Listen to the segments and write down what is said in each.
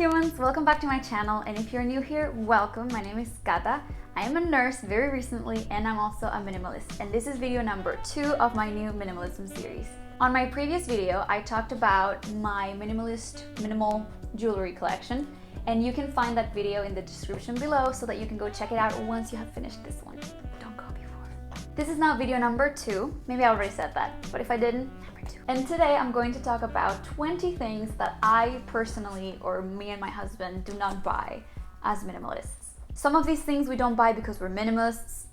humans, welcome back to my channel, and if you're new here, welcome. My name is Kata. I am a nurse very recently and I'm also a minimalist, and this is video number 2 of my new minimalism series. On my previous video, I talked about my minimal jewelry collection, and you can find that video in the description below so that you can go check it out once you have finished this one. Don't go before. This is now video number 2. Maybe I already said that, but if I didn't, number 2. And today I'm going to talk about 20 things that I personally, or me and my husband, do not buy as minimalists. Some of these things we don't buy because we're minimalists.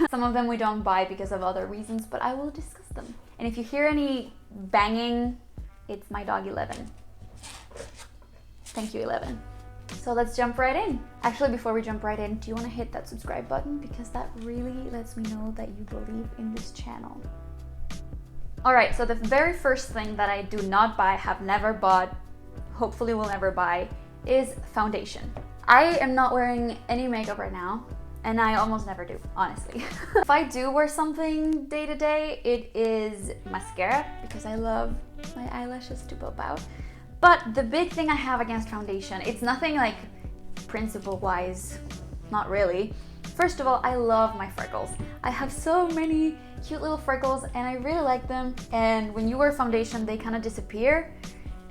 Some of them we don't buy because of other reasons, but I will discuss them. And if you hear any banging, it's my dog 11. Thank you, 11. So let's jump right in. Actually, before we jump right in, do you want to hit that subscribe button? Because that really lets me know that you believe in this channel. Alright, so the very first thing that I do not buy, have never bought, hopefully will never buy, is foundation. I am not wearing any makeup right now, and I almost never do, honestly. If I do wear something day to day, it is mascara, because I love my eyelashes to pop out. But the big thing I have against foundation, it's nothing like principle-wise, not really. First of all, I love my freckles. I have so many cute little freckles and I really like them. And when you wear foundation, they kind of disappear.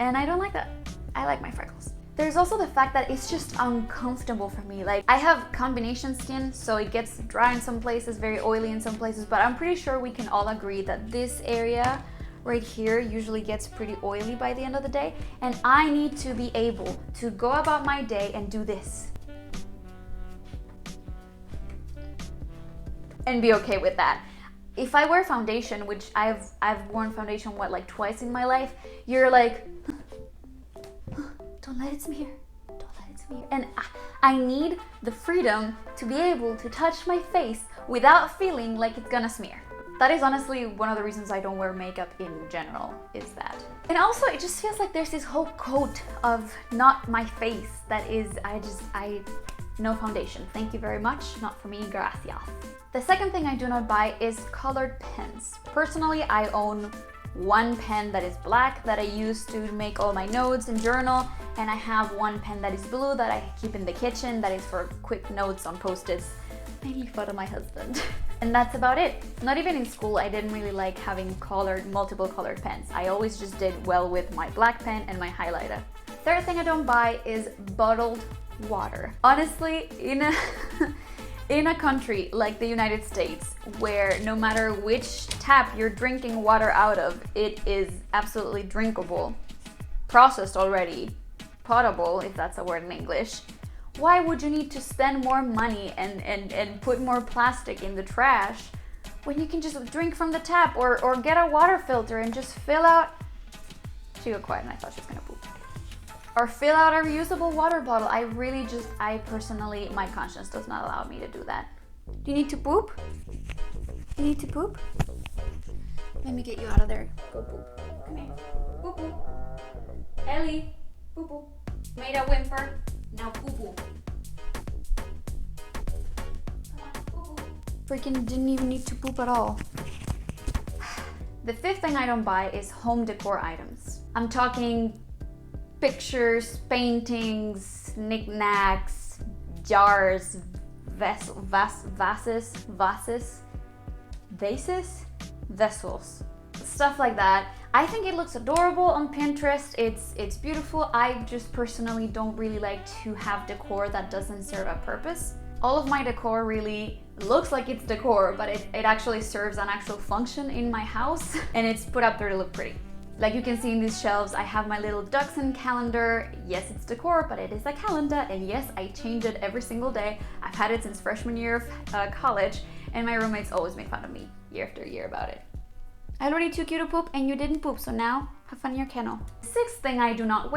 And I don't like that. I like my freckles. There's also the fact that it's just uncomfortable for me. Like, I have combination skin, so it gets dry in some places, very oily in some places, but I'm pretty sure we can all agree that this area right here usually gets pretty oily by the end of the day, and I need to be able to go about my day and do this and be okay with that. If I wear foundation, which I've worn foundation like twice in my life, you're like, don't let it smear, don't let it smear. And I need the freedom to be able to touch my face without feeling like it's gonna smear. That is honestly one of the reasons I don't wear makeup in general, is that. And also, it just feels like there's this whole coat of not my face that is, no foundation. Thank you very much, not for me, gracias. The second thing I do not buy is colored pens. Personally, I own one pen that is black that I use to make all my notes and journal, and I have one pen that is blue that I keep in the kitchen that is for quick notes on post-its, mainly for my husband. And that's about it. Not even in school, I didn't really like having multiple colored pens. I always just did well with my black pen and my highlighter. Third thing I don't buy is bottled water. Honestly, in a country like the United States, where no matter which tap you're drinking water out of, it is absolutely drinkable, processed already, potable, if that's a word in English, why would you need to spend more money and put more plastic in the trash when you can just drink from the tap or get a water filter and just fill out... She got quiet and I thought she was gonna poop. Or fill out a reusable water bottle. I personally, my conscience does not allow me to do that. Do you need to poop? You need to poop? Let me get you out of there. Go poop. Come here. Poop poop. Ellie, poop poop. Made a whimper. Now poo poo. Freaking didn't even need to poop at all. The fifth thing I don't buy is home decor items. I'm talking pictures, paintings, knickknacks, jars, vases, vessels, stuff like that. I think it looks adorable on Pinterest. It's beautiful. I just personally don't really like to have decor that doesn't serve a purpose. All of my decor really looks like it's decor, but it actually serves an actual function in my house, and it's put up there to look pretty. Like you can see in these shelves, I have my little ducks and calendar. Yes, it's decor, but it is a calendar, and yes, I change it every single day. I've had it since freshman year of college, and my roommates always make fun of me year after year about it. I already took you to poop and you didn't poop, so now have fun in your kennel. The sixth thing I do not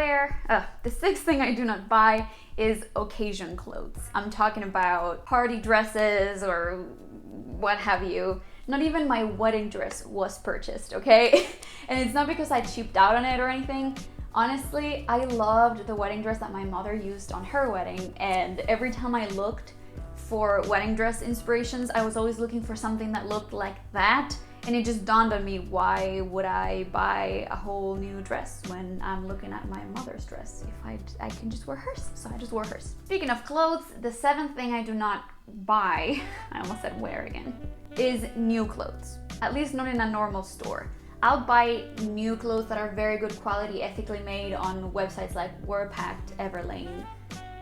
buy is occasion clothes. I'm talking about party dresses or what have you. Not even my wedding dress was purchased, okay? And it's not because I cheaped out on it or anything. Honestly, I loved the wedding dress that my mother used on her wedding, and every time I looked for wedding dress inspirations, I was always looking for something that looked like that. And it just dawned on me, why would I buy a whole new dress when I'm looking at my mother's dress? If I can just wear hers, so I just wore hers. Speaking of clothes, the 7th thing I do not buy, I almost said wear again, is new clothes. At least not in a normal store. I'll buy new clothes that are very good quality, ethically made on websites like Wordpacked, Everlane,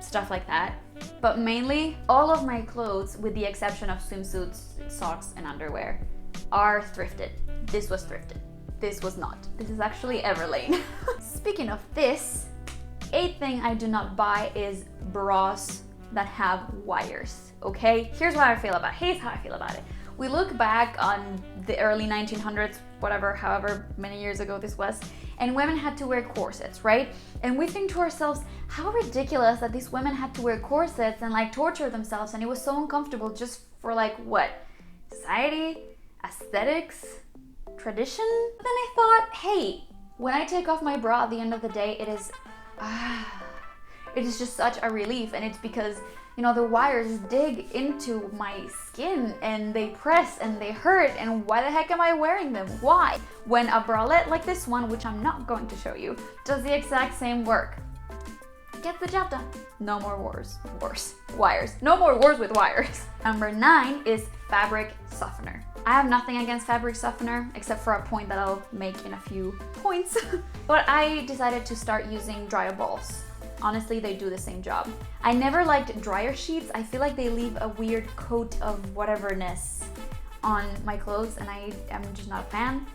stuff like that. But mainly, all of my clothes, with the exception of swimsuits, socks, and underwear, are thrifted. This was thrifted. This was not. This is actually Everlane. Speaking of this, 8th thing I do not buy is bras that have wires, okay? Here's how I feel about it. Here's how I feel about it. We look back on the early 1900s, whatever, however many years ago this was, and women had to wear corsets, right? And we think to ourselves, how ridiculous that these women had to wear corsets and like torture themselves, and it was so uncomfortable just for like what? Society? Aesthetics? Tradition? Then I thought, hey, when I take off my bra at the end of the day, it is just such a relief, and it's because, you know, the wires dig into my skin and they press and they hurt, and why the heck am I wearing them? Why? When a bralette like this one, which I'm not going to show you, does the exact same work. Get the job done. No more wires. No more wars with wires. Number 9 is fabric softener. I have nothing against fabric softener, except for a point that I'll make in a few points. But I decided to start using dryer balls. Honestly, they do the same job. I never liked dryer sheets. I feel like they leave a weird coat of whateverness on my clothes, and I am just not a fan.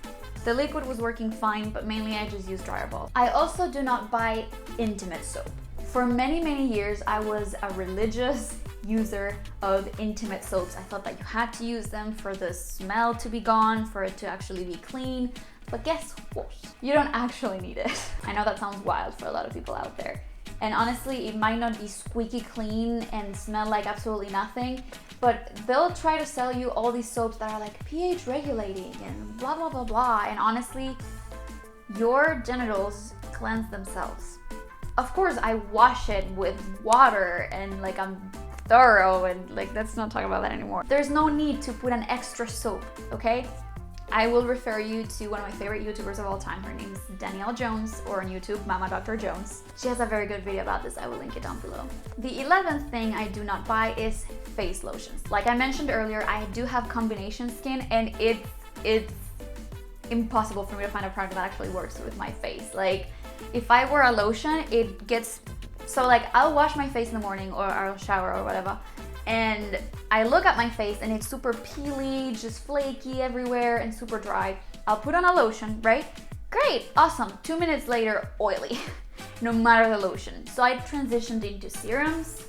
The liquid was working fine, but mainly I just use dryer balls. I also do not buy intimate soap. For many, many years, I was a religious user of intimate soaps. I thought that you had to use them for the smell to be gone, for it to actually be clean. But guess what? You don't actually need it. I know that sounds wild for a lot of people out there. And honestly, it might not be squeaky clean and smell like absolutely nothing, but they'll try to sell you all these soaps that are like pH regulating and blah, blah, blah, blah. And honestly, your genitals cleanse themselves. Of course, I wash it with water and like I'm thorough, and like, let's not talk about that anymore. There's no need to put an extra soap, okay? I will refer you to one of my favorite YouTubers of all time. Her name is Danielle Jones, or on YouTube, Mama Dr. Jones. She has a very good video about this. I will link it down below. The 11th thing I do not buy is face lotions. Like I mentioned earlier, I do have combination skin, and it's impossible for me to find a product that actually works with my face. Like, if I wear a lotion, it gets, so like I'll wash my face in the morning, or I'll shower or whatever, and I look at my face and it's super peely, just flaky everywhere and super dry. I'll put on a lotion, right? Great, awesome. 2 minutes later, oily, no matter the lotion. So I transitioned into serums,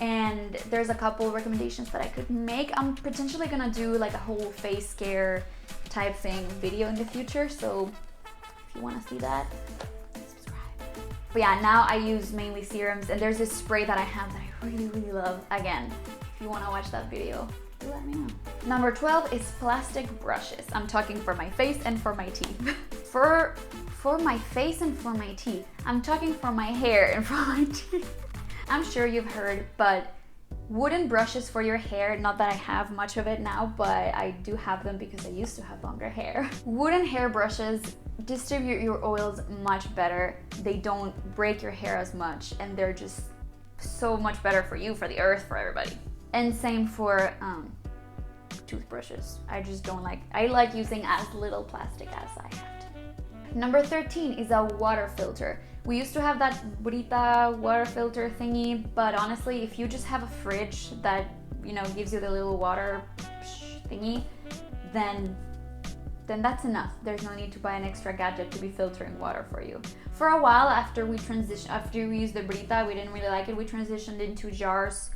and there's a couple recommendations that I could make. I'm potentially gonna do like a whole face care type thing video in the future, so if you wanna see that, subscribe. But yeah, now I use mainly serums, and there's this spray that I have that I really, really love. Again, if you wanna watch that video, do let me know. Number 12 is plastic brushes. I'm talking for my face and for my teeth. For my face and for my teeth. I'm talking for my hair and for my teeth. I'm sure you've heard, but wooden brushes for your hair, not that I have much of it now, but I do have them because I used to have longer hair. Wooden hair brushes distribute your oils much better. They don't break your hair as much, and they're just so much better for you, for the earth, for everybody. And same for toothbrushes. I just don't like, I like using as little plastic as I have to. Number 13 is a water filter. We used to have that Brita water filter thingy, but honestly, if you just have a fridge that, you know, gives you the little water thingy, then that's enough. There's no need to buy an extra gadget to be filtering water for you. For a while, after we used the Brita, we didn't really like it. We transitioned into jars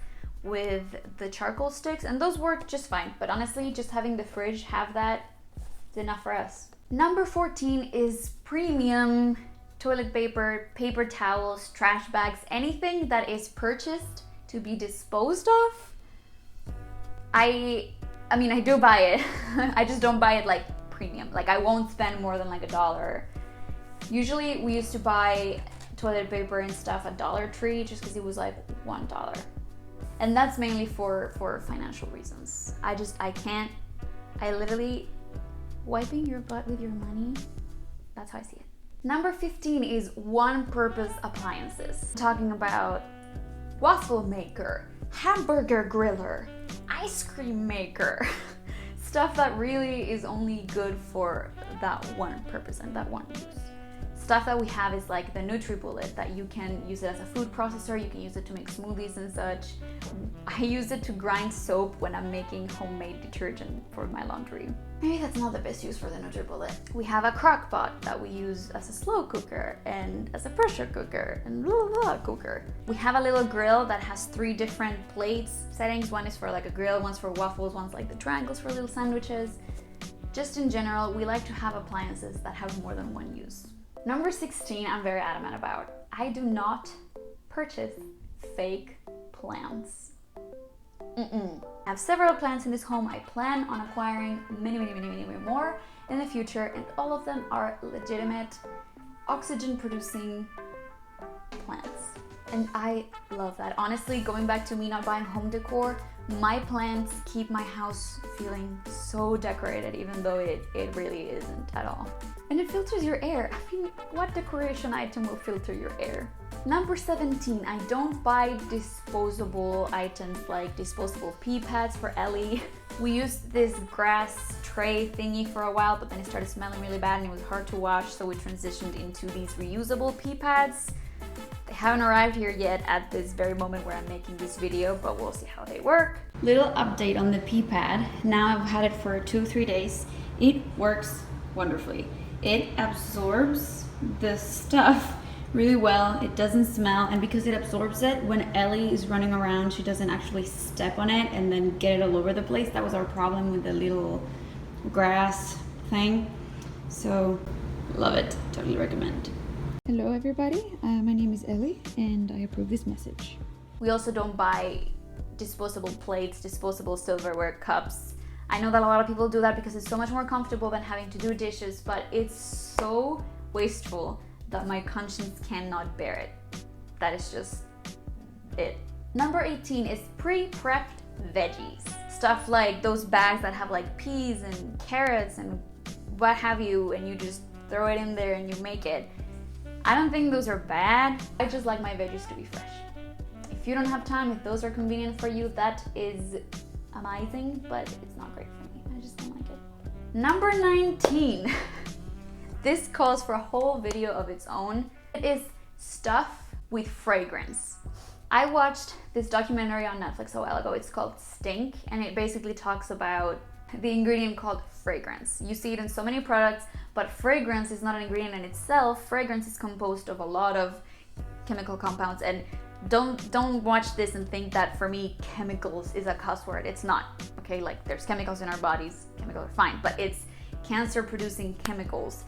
with the charcoal sticks, and those work just fine. But honestly, just having the fridge have that is enough for us. Number 14 is premium toilet paper, paper towels, trash bags, anything that is purchased to be disposed of. I mean, I do buy it. I just don't buy it like premium. Like, I won't spend more than like $1. Usually we used to buy toilet paper and stuff at Dollar Tree just because it was like $1. And that's mainly for financial reasons. I literally wiping your butt with your money. That's how I see it. Number 15 is one-purpose appliances. I'm talking about waffle maker, hamburger griller, ice cream maker. Stuff that really is only good for that one purpose and that one use. Stuff that we have is like the NutriBullet, that you can use it as a food processor, you can use it to make smoothies and such. I use it to grind soap when I'm making homemade detergent for my laundry. Maybe that's not the best use for the NutriBullet. We have a crock pot that we use as a slow cooker and as a pressure cooker and blah, blah, blah cooker. We have a little grill that has 3 different plates settings. One is for like a grill, one's for waffles, one's like the triangles for little sandwiches. Just in general, we like to have appliances that have more than one use. Number 16, I'm very adamant about. I do not purchase fake plants. I have several plants in this home. I plan on acquiring many more in the future, and all of them are legitimate oxygen producing plants. And I love that. Honestly, going back to me not buying home decor, my plants keep my house feeling so decorated, even though it really isn't at all. And it filters your air. I mean, what decoration item will filter your air? Number 17, I don't buy disposable items like disposable pee pads for Ellie. We used this grass tray thingy for a while, but then it started smelling really bad and it was hard to wash, so we transitioned into these reusable pee pads. They haven't arrived here yet at this very moment where I'm making this video, but we'll see how they work. Little update on the pee pad. Now I've had it for 2-3 days. It works wonderfully. It absorbs the stuff really well. It doesn't smell, and because it absorbs it, when Ellie is running around, she doesn't actually step on it and then get it all over the place. That was our problem with the little grass thing. So, love it. Totally recommend. Hello everybody, my name is Ellie and I approve this message. We also don't buy disposable plates, disposable silverware, cups. I know that a lot of people do that because it's so much more comfortable than having to do dishes, but it's so wasteful that my conscience cannot bear it. That is just it. Number 18 is pre-prepped veggies. Stuff like those bags that have like peas and carrots and what have you, and you just throw it in there and you make it. I don't think those are bad. I just like my veggies to be fresh. If you don't have time, if those are convenient for you, that is amazing, but it's not great for me. I just don't like it. Number 19. This calls for a whole video of its own. It is stuff with fragrance. I watched this documentary on Netflix a while ago. It's called Stink, and it basically talks about the ingredient called fragrance. You see it in so many products, but fragrance is not an ingredient in itself. Fragrance is composed of a lot of chemical compounds, and don't watch this and think that for me chemicals is a cuss word. It's not, okay? Like, there's chemicals in our bodies, chemicals are fine, but it's cancer producing chemicals.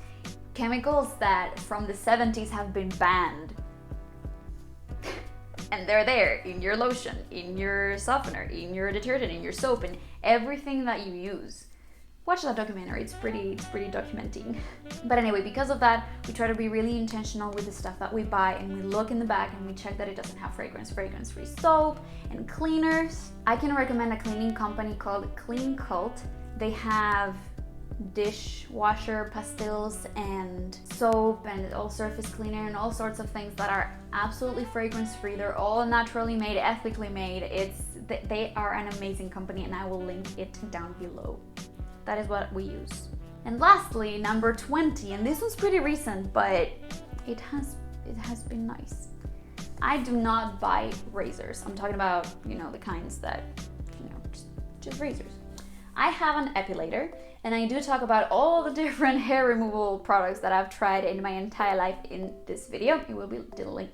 Chemicals that from the 70s have been banned. And they're there in your lotion, in your softener, in your detergent, in your soap, and everything that you use. Watch that documentary, it's pretty documenting. But anyway, because of that, we try to be really intentional with the stuff that we buy, and we look in the back and we check that it doesn't have fragrance-free soap and cleaners. I can recommend a cleaning company called Clean Cult. They have dishwasher pastilles and soap and all surface cleaner and all sorts of things that are absolutely fragrance free. They're all naturally made, ethically made. They are an amazing company, and I will link it down below. That is what we use. And lastly, number 20, and this one's pretty recent, but it has been nice. I do not buy razors. I'm talking about, the kinds that, just razors. I have an epilator, and I do talk about all the different hair removal products that I've tried in my entire life in this video. It will be link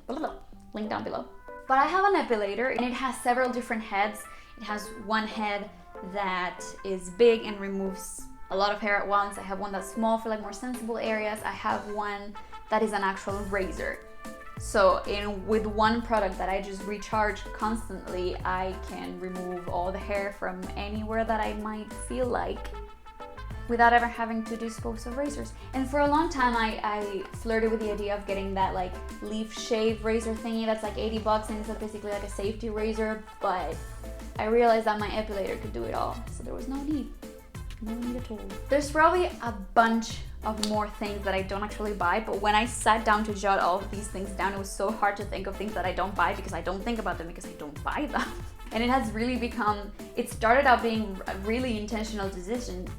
down below. But I have an epilator, and it has several different heads. It has one head that is big and removes a lot of hair at once. I have one that's small for like more sensible areas. I have one that is an actual razor. So with one product that I just recharge constantly, I can remove all the hair from anywhere that I might feel like without ever having to dispose of razors. And for a long time, I flirted with the idea of getting that like leaf shave razor thingy that's like $80 and it's basically like a safety razor, but I realized that my epilator could do it all, so there was no need. No need at all. There's probably a bunch of more things that I don't actually buy, but when I sat down to jot all of these things down, it was so hard to think of things that I don't buy because I don't think about them because I don't buy them. And it has really become, it started out being really intentional decisions,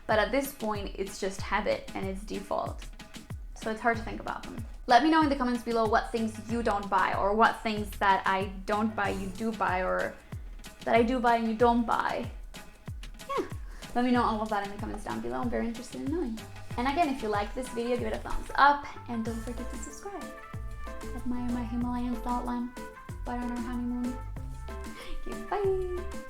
but at this point it's just habit and it's default. So it's hard to think about them. Let me know in the comments below what things you don't buy, or what things that I don't buy you do buy, or that I do buy and you don't buy. Yeah, let me know all of that in the comments down below. I'm very interested in knowing. And again, if you like this video, give it a thumbs up and don't forget to subscribe. Admire my Himalayan salt lamp. Bye on our honeymoon. Okay, bye.